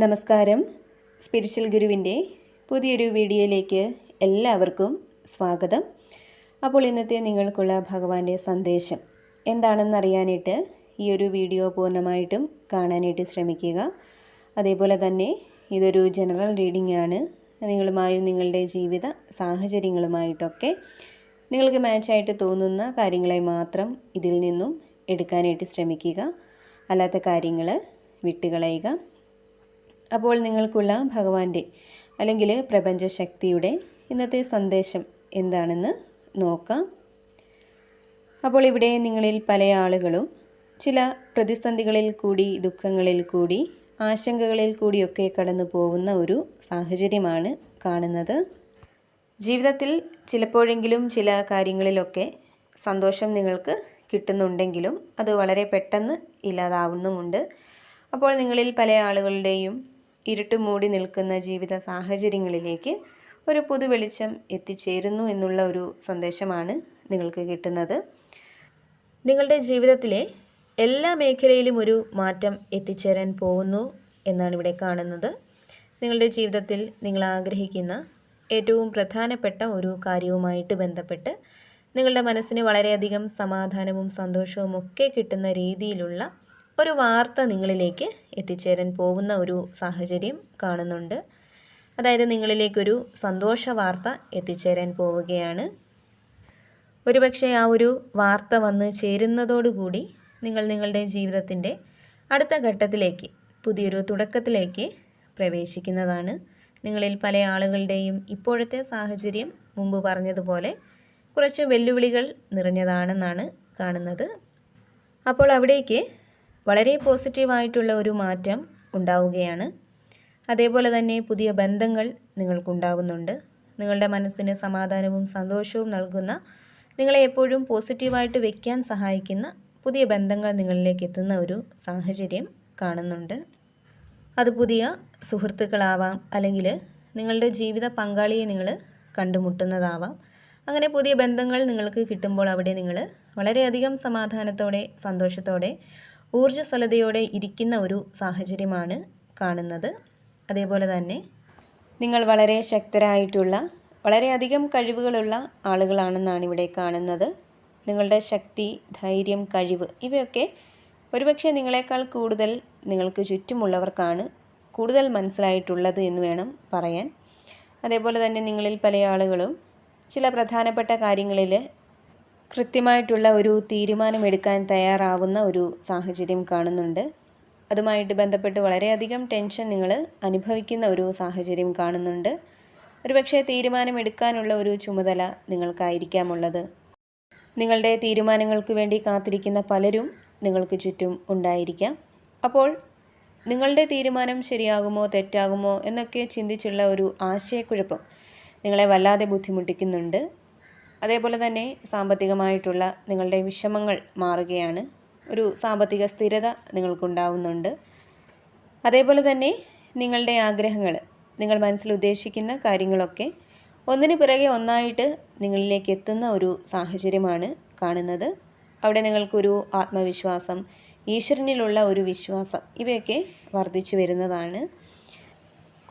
നമസ്കാരം. സ്പിരിച്വൽ ഗുരുവിൻ്റെ പുതിയൊരു വീഡിയോയിലേക്ക് എല്ലാവർക്കും സ്വാഗതം. അപ്പോൾ ഇന്നത്തെ നിങ്ങൾക്കുള്ള ഭഗവാന്റെ സന്ദേശം എന്താണെന്നറിയാനായിട്ട് ഈ ഒരു വീഡിയോ പൂർണ്ണമായിട്ടും കാണാനായിട്ട് ശ്രമിക്കുക. അതേപോലെ തന്നെ ഇതൊരു ജനറൽ റീഡിംഗ് ആണ്. നിങ്ങളുമായും നിങ്ങളുടെ ജീവിത സാഹചര്യങ്ങളുമായിട്ടൊക്കെ നിങ്ങൾക്ക് മാച്ചായിട്ട് തോന്നുന്ന കാര്യങ്ങളെ മാത്രം ഇതിൽ നിന്നും എടുക്കാനായിട്ട് ശ്രമിക്കുക. അല്ലാത്ത കാര്യങ്ങൾ വിട്ടുകളയുക. അപ്പോൾ നിങ്ങൾക്കുള്ള ഭഗവാന്റെ അല്ലെങ്കിൽ പ്രപഞ്ചശക്തിയുടെ ഇന്നത്തെ സന്ദേശം എന്താണെന്ന് നോക്കാം. അപ്പോൾ ഇവിടെ നിങ്ങളിൽ പല ആളുകളും ചില പ്രതിസന്ധികളിൽ കൂടി, ദുഃഖങ്ങളിൽ കൂടി, ആശങ്കകളിൽ കൂടിയൊക്കെ കടന്നു പോകുന്ന ഒരു സാഹചര്യമാണ് കാണുന്നത്. ജീവിതത്തിൽ ചിലപ്പോഴെങ്കിലും ചില കാര്യങ്ങളിലൊക്കെ സന്തോഷം നിങ്ങൾക്ക് കിട്ടുന്നുണ്ടെങ്കിലും അത് വളരെ പെട്ടെന്ന് ഇല്ലാതാവുന്നുമുണ്ട്. അപ്പോൾ നിങ്ങളിൽ പല ആളുകളുടെയും ഇരുട്ട് മൂടി നിൽക്കുന്ന ജീവിത സാഹചര്യങ്ങളിലേക്ക് ഒരു പുതു വെളിച്ചം എത്തിച്ചേരുന്നു എന്നുള്ള ഒരു സന്ദേശമാണ് നിങ്ങൾക്ക് കിട്ടുന്നത്. നിങ്ങളുടെ ജീവിതത്തിലെ എല്ലാ മേഖലയിലും ഒരു മാറ്റം എത്തിച്ചേരാൻ പോകുന്നു എന്നാണ് ഇവിടെ കാണുന്നത്. നിങ്ങളുടെ ജീവിതത്തിൽ നിങ്ങൾ ആഗ്രഹിക്കുന്ന ഏറ്റവും പ്രധാനപ്പെട്ട ഒരു കാര്യവുമായിട്ട് ബന്ധപ്പെട്ട് നിങ്ങളുടെ മനസ്സിന് വളരെയധികം സമാധാനവും സന്തോഷവും ഒക്കെ കിട്ടുന്ന രീതിയിലുള്ള ഒരു വാർത്ത നിങ്ങളിലേക്ക് എത്തിച്ചേരാൻ പോകുന്ന ഒരു സാഹചര്യം കാണുന്നുണ്ട്. അതായത് നിങ്ങളിലേക്കൊരു സന്തോഷ വാർത്ത എത്തിച്ചേരാൻ പോവുകയാണ്. ഒരുപക്ഷെ ആ ഒരു വാർത്ത വന്ന് ചേരുന്നതോടുകൂടി നിങ്ങൾ നിങ്ങളുടെ ജീവിതത്തിൻ്റെ അടുത്ത ഘട്ടത്തിലേക്ക്, പുതിയൊരു തുടക്കത്തിലേക്ക് പ്രവേശിക്കുന്നതാണ്. നിങ്ങളിൽ പല ആളുകളുടെയും ഇപ്പോഴത്തെ സാഹചര്യം മുമ്പ് പറഞ്ഞതുപോലെ കുറച്ച് വെല്ലുവിളികൾ നിറഞ്ഞതാണെന്നാണ് കാണുന്നത്. അപ്പോൾ അവിടേക്ക് വളരെ പോസിറ്റീവായിട്ടുള്ള ഒരു മാറ്റം ഉണ്ടാവുകയാണ്. അതേപോലെ തന്നെ പുതിയ ബന്ധങ്ങൾ നിങ്ങൾക്കുണ്ടാവുന്നുണ്ട്. നിങ്ങളുടെ മനസ്സിന് സമാധാനവും സന്തോഷവും നൽകുന്ന, നിങ്ങളെ എപ്പോഴും പോസിറ്റീവായിട്ട് വയ്ക്കാൻ സഹായിക്കുന്ന പുതിയ ബന്ധങ്ങൾ നിങ്ങളിലേക്ക് എത്തുന്ന ഒരു സാഹചര്യം കാണുന്നുണ്ട്. അത് പുതിയ സുഹൃത്തുക്കളാവാം, അല്ലെങ്കിൽ നിങ്ങളുടെ ജീവിത പങ്കാളിയെ നിങ്ങൾ കണ്ടുമുട്ടുന്നതാവാം. അങ്ങനെ പുതിയ ബന്ധങ്ങൾ നിങ്ങൾക്ക് കിട്ടുമ്പോൾ അവിടെ നിങ്ങൾ വളരെയധികം സമാധാനത്തോടെ, സന്തോഷത്തോടെ, ഊർജ്ജസ്വലതയോടെ ഇരിക്കുന്ന ഒരു സാഹചര്യമാണ് കാണുന്നത്. അതേപോലെ തന്നെ നിങ്ങൾ വളരെ ശക്തരായിട്ടുള്ള, വളരെയധികം കഴിവുകളുള്ള ആളുകളാണെന്നാണ് ഇവിടെ കാണുന്നത്. നിങ്ങളുടെ ശക്തി, ധൈര്യം, കഴിവ് ഇവയൊക്കെ ഒരുപക്ഷെ നിങ്ങളെക്കാൾ കൂടുതൽ നിങ്ങൾക്ക് ചുറ്റുമുള്ളവർക്കാണ് കൂടുതൽ മനസ്സിലായിട്ടുള്ളത് എന്ന് വേണം പറയാൻ. അതേപോലെ തന്നെ നിങ്ങളിൽ പല ആളുകളും ചില പ്രധാനപ്പെട്ട കാര്യങ്ങളിൽ കൃത്യമായിട്ടുള്ള ഒരു തീരുമാനമെടുക്കാൻ തയ്യാറാവുന്ന ഒരു സാഹചര്യം കാണുന്നുണ്ട്. അതുമായിട്ട് ബന്ധപ്പെട്ട് വളരെയധികം ടെൻഷൻ നിങ്ങൾ അനുഭവിക്കുന്ന ഒരു സാഹചര്യം കാണുന്നുണ്ട്. ഒരുപക്ഷെ തീരുമാനമെടുക്കാനുള്ള ഒരു ചുമതല നിങ്ങൾക്കായിരിക്കാമുള്ളത്. നിങ്ങളുടെ തീരുമാനങ്ങൾക്ക് വേണ്ടി കാത്തിരിക്കുന്ന പലരും നിങ്ങൾക്ക് ചുറ്റും ഉണ്ടായിരിക്കാം. അപ്പോൾ നിങ്ങളുടെ തീരുമാനം ശരിയാകുമോ തെറ്റാകുമോ എന്നൊക്കെ ചിന്തിച്ചുള്ള ഒരു ആശയക്കുഴപ്പം നിങ്ങളെ വല്ലാതെ ബുദ്ധിമുട്ടിക്കുന്നുണ്ട്. അതേപോലെ തന്നെ സാമ്പത്തികമായിട്ടുള്ള നിങ്ങളുടെ വിഷമങ്ങൾ മാറുകയാണ്. ഒരു സാമ്പത്തിക സ്ഥിരത നിങ്ങൾക്കുണ്ടാവുന്നുണ്ട്. അതേപോലെ തന്നെ നിങ്ങളുടെ ആഗ്രഹങ്ങൾ, നിങ്ങൾ മനസ്സിൽ ഉദ്ദേശിക്കുന്ന കാര്യങ്ങളൊക്കെ ഒന്നിനു പിറകെ ഒന്നായിട്ട് നിങ്ങളിലേക്ക് എത്തുന്ന ഒരു സാഹചര്യമാണ് കാണുന്നത്. അവിടെ നിങ്ങൾക്കൊരു ആത്മവിശ്വാസം, ഈശ്വരനിലുള്ള ഒരു വിശ്വാസം ഇവയൊക്കെ വർദ്ധിച്ചു വരുന്നതാണ്.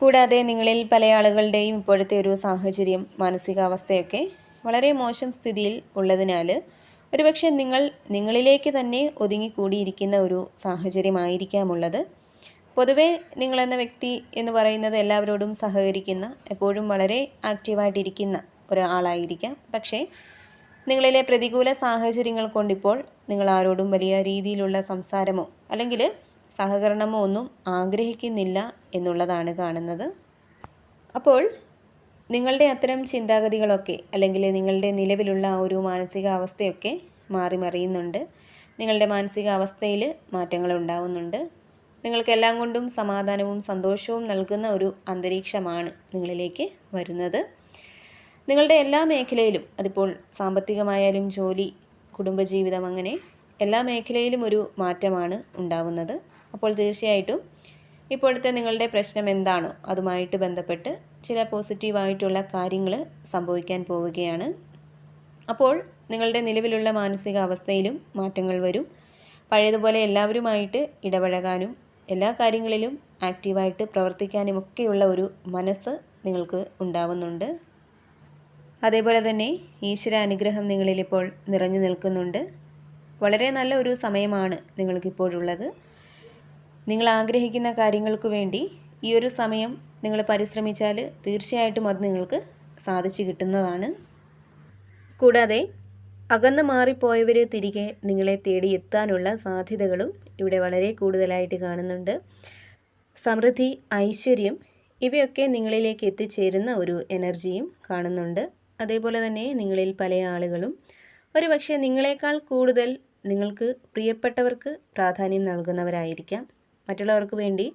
കൂടാതെ നിങ്ങളിൽ പല ആളുകളുടെയും ഇപ്പോഴത്തെ ഒരു സാഹചര്യം, മാനസികാവസ്ഥയൊക്കെ വളരെ മോശം സ്ഥിതിയിൽ ഉള്ളതിനാൽ ഒരുപക്ഷെ നിങ്ങളിലേക്ക് തന്നെ ഒതുങ്ങിക്കൂടിയിരിക്കുന്ന ഒരു സാഹചര്യമായിരിക്കാമുള്ളത്. പൊതുവേ നിങ്ങളെന്ന വ്യക്തി എന്ന് പറയുന്നത് എല്ലാവരോടും സഹകരിക്കുന്ന, എപ്പോഴും വളരെ ആക്റ്റീവായിട്ടിരിക്കുന്ന ഒരാളായിരിക്കാം. പക്ഷേ നിങ്ങളിലെ പ്രതികൂല സാഹചര്യങ്ങൾ കൊണ്ടിപ്പോൾ നിങ്ങൾ ആരോടും വലിയ രീതിയിലുള്ള സംസാരമോ അല്ലെങ്കിൽ സഹകരണമോ ഒന്നും ആഗ്രഹിക്കുന്നില്ല എന്നുള്ളതാണ് കാണുന്നത്. അപ്പോൾ നിങ്ങളുടെ അത്തരം ചിന്താഗതികളൊക്കെ, അല്ലെങ്കിൽ നിങ്ങളുടെ നിലവിലുള്ള ഒരു മാനസികാവസ്ഥയൊക്കെ മാറി മറിയുന്നുണ്ട്. നിങ്ങളുടെ മാനസികാവസ്ഥയിൽ മാറ്റങ്ങൾ ഉണ്ടാവുന്നുണ്ട്. നിങ്ങൾക്കെല്ലാം കൊണ്ടും സമാധാനവും സന്തോഷവും നൽകുന്ന ഒരു അന്തരീക്ഷമാണ് നിങ്ങളിലേക്ക് വരുന്നത്. നിങ്ങളുടെ എല്ലാ മേഖലയിലും, അതിപ്പോൾ സാമ്പത്തികമായാലും ജോലി, കുടുംബജീവിതം, അങ്ങനെ എല്ലാ മേഖലയിലും ഒരു മാറ്റമാണ് ഉണ്ടാവുന്നത്. അപ്പോൾ തീർച്ചയായിട്ടും ഇപ്പോഴത്തെ നിങ്ങളുടെ പ്രശ്നം എന്താണോ അതുമായിട്ട് ബന്ധപ്പെട്ട് ചില പോസിറ്റീവായിട്ടുള്ള കാര്യങ്ങൾ സംഭവിക്കാൻ പോവുകയാണ്. അപ്പോൾ നിങ്ങളുടെ നിലവിലുള്ള മാനസികാവസ്ഥയിലും മാറ്റങ്ങൾ വരും. പഴയതുപോലെ എല്ലാവരുമായിട്ട് ഇടപഴകാനും എല്ലാ കാര്യങ്ങളിലും ആക്റ്റീവായിട്ട് പ്രവർത്തിക്കാനും ഒക്കെയുള്ള ഒരു മനസ്സ് നിങ്ങൾക്ക് ഉണ്ടാവുന്നുണ്ട്. അതേപോലെ തന്നെ ഈശ്വര അനുഗ്രഹം നിങ്ങളിലിപ്പോൾ നിറഞ്ഞു നിൽക്കുന്നുണ്ട്. വളരെ നല്ല ഒരു സമയമാണ് നിങ്ങൾക്കിപ്പോഴുള്ളത്. നിങ്ങൾ ആഗ്രഹിക്കുന്ന കാര്യങ്ങൾക്ക് വേണ്ടി ഈ ഒരു സമയം നിങ്ങൾ പരിശ്രമിച്ചാൽ തീർച്ചയായിട്ടും അത് നിങ്ങൾക്ക് സാധിച്ചു കിട്ടുന്നതാണ്. കൂടാതെ അകന്നു മാറിപ്പോയവർ തിരികെ നിങ്ങളെ തേടി എത്താനുള്ള സാധ്യതകളും ഇവിടെ വളരെ കൂടുതലായിട്ട് കാണുന്നുണ്ട്. സമൃദ്ധി, ഐശ്വര്യം ഇവയൊക്കെ നിങ്ങളിലേക്ക് എത്തിച്ചേരുന്ന ഒരു എനർജിയും കാണുന്നുണ്ട്. അതേപോലെ തന്നെ നിങ്ങളിൽ പല ആളുകളും ഒരുപക്ഷെ നിങ്ങളെക്കാൾ കൂടുതൽ നിങ്ങൾക്ക് പ്രിയപ്പെട്ടവർക്ക് പ്രാധാന്യം നൽകുന്നവരായിരിക്കാം. മറ്റുള്ളവർക്ക് വേണ്ടി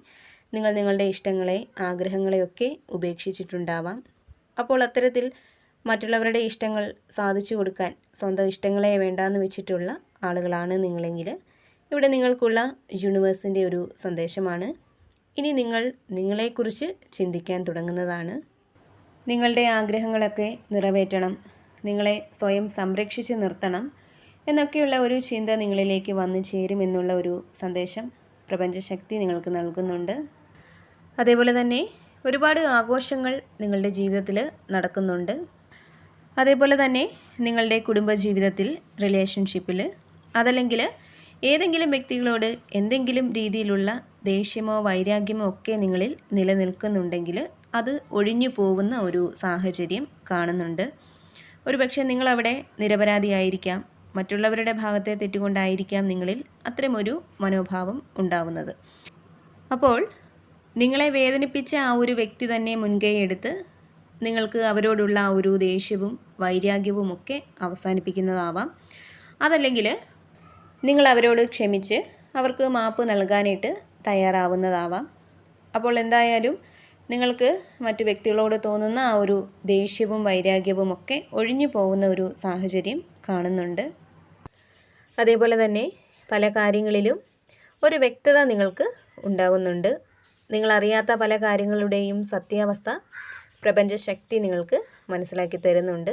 നിങ്ങൾ നിങ്ങളുടെ ഇഷ്ടങ്ങളെ, ആഗ്രഹങ്ങളെയൊക്കെ ഉപേക്ഷിച്ചിട്ടുണ്ടാവാം. അപ്പോൾ അത്തരത്തിൽ മറ്റുള്ളവരുടെ ഇഷ്ടങ്ങൾ സാധിച്ചു കൊടുക്കാൻ സ്വന്തം ഇഷ്ടങ്ങളെ വേണ്ടാന്ന് വെച്ചിട്ടുള്ള ആളുകളാണ് നിങ്ങളെങ്കിൽ ഇവിടെ നിങ്ങൾക്കുള്ള യൂണിവേഴ്സിൻ്റെ ഒരു സന്ദേശമാണ്. ഇനി നിങ്ങൾ നിങ്ങളെക്കുറിച്ച് ചിന്തിക്കാൻ തുടങ്ങുന്നതാണ്. നിങ്ങളുടെ ആഗ്രഹങ്ങളൊക്കെ നിറവേറ്റണം, നിങ്ങളെ സ്വയം സംരക്ഷിച്ച് നിർത്തണം എന്നൊക്കെയുള്ള ഒരു ചിന്ത നിങ്ങളിലേക്ക് വന്നു ചേരുമെന്നുള്ള ഒരു സന്ദേശം പ്രപഞ്ചശക്തി നിങ്ങൾക്ക് നൽകുന്നുണ്ട്. അതേപോലെ തന്നെ ഒരുപാട് ആഘോഷങ്ങൾ നിങ്ങളുടെ ജീവിതത്തിൽ നടക്കുന്നുണ്ട്. അതേപോലെ തന്നെ നിങ്ങളുടെ കുടുംബജീവിതത്തിൽ, റിലേഷൻഷിപ്പിൽ, അതല്ലെങ്കിൽ ഏതെങ്കിലും വ്യക്തികളോട് എന്തെങ്കിലും രീതിയിലുള്ള ദേഷ്യമോ വൈരാഗ്യമോ ഒക്കെ നിങ്ങളിൽ നിലനിൽക്കുന്നുണ്ടെങ്കിൽ അത് ഒഴിഞ്ഞു പോകുന്ന ഒരു സാഹചര്യം കാണുന്നുണ്ട്. ഒരുപക്ഷെ നിങ്ങളവിടെ നിരപരാധിയായിരിക്കാം, മറ്റുള്ളവരുടെ ഭാഗത്തെ തെറ്റുകൊണ്ടായിരിക്കാം നിങ്ങളിൽ അത്തരമൊരു മനോഭാവം ഉണ്ടാവുന്നത്. അപ്പോൾ നിങ്ങളെ വേദനിപ്പിച്ച ആ ഒരു വ്യക്തി തന്നെ മുൻകൈ എടുത്ത് നിങ്ങൾക്ക് അവരോടുള്ള ആ ഒരു ദേഷ്യവും വൈരാഗ്യവും ഒക്കെ അവസാനിപ്പിക്കുന്നതാവാം. അതല്ലെങ്കിൽ നിങ്ങൾ അവരോട് ക്ഷമിച്ച് അവർക്ക് മാപ്പ് നൽകാനായിട്ട് തയ്യാറാവുന്നതാവാം. അപ്പോൾ എന്തായാലും നിങ്ങൾക്ക് മറ്റു വ്യക്തികളോട് തോന്നുന്ന ആ ഒരു ദേഷ്യവും വൈരാഗ്യവും ഒക്കെ ഒഴിഞ്ഞു പോകുന്ന ഒരു സാഹചര്യം കാണുന്നുണ്ട്. അതേപോലെ തന്നെ പല കാര്യങ്ങളിലും ഒരു വ്യക്തത നിങ്ങൾക്ക് ഉണ്ടാവുന്നുണ്ട്. നിങ്ങളറിയാത്ത പല കാര്യങ്ങളുടെയും സത്യാവസ്ഥ പ്രപഞ്ചശക്തി നിങ്ങൾക്ക് മനസ്സിലാക്കി തരുന്നുണ്ട്.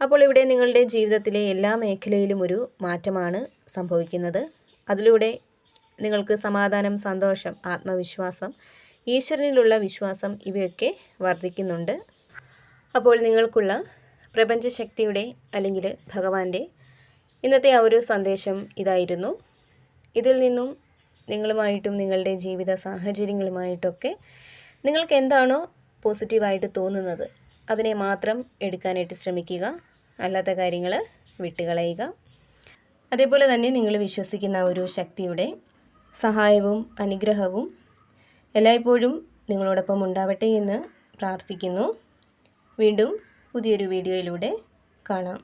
അപ്പോൾ ഇവിടെ നിങ്ങളുടെ ജീവിതത്തിലെ എല്ലാ മേഖലയിലും ഒരു മാറ്റമാണ് സംഭവിക്കുന്നത്. അതിലൂടെ നിങ്ങൾക്ക് സമാധാനം, സന്തോഷം, ആത്മവിശ്വാസം, ഈശ്വരനിലുള്ള വിശ്വാസം ഇവയൊക്കെ വർദ്ധിക്കുന്നുണ്ട്. അപ്പോൾ നിങ്ങൾക്കുള്ള പ്രപഞ്ചശക്തിയുടെ അല്ലെങ്കിൽ ഭഗവാന്റെ ഇന്നത്തെ ആ ഒരു സന്ദേശം ഇതായിരുന്നു. ഇതിൽ നിന്നും നിങ്ങളുമായിട്ടും നിങ്ങളുടെ ജീവിത സാഹചര്യങ്ങളുമായിട്ടൊക്കെ നിങ്ങൾക്ക് എന്താണോ പോസിറ്റീവായിട്ട് തോന്നുന്നത് അതിനെ മാത്രം എടുക്കാനായിട്ട് ശ്രമിക്കുക. അല്ലാത്ത കാര്യങ്ങൾ വിട്ടുകളയുക. അതേപോലെ തന്നെ നിങ്ങൾ വിശ്വസിക്കുന്ന ഒരു ശക്തിയുടെ സഹായവും അനുഗ്രഹവും എല്ലായ്പ്പോഴും നിങ്ങളോടൊപ്പം ഉണ്ടാവട്ടെ എന്ന് പ്രാർത്ഥിക്കുന്നു. വീണ്ടും പുതിയൊരു വീഡിയോയിലൂടെ കാണാം.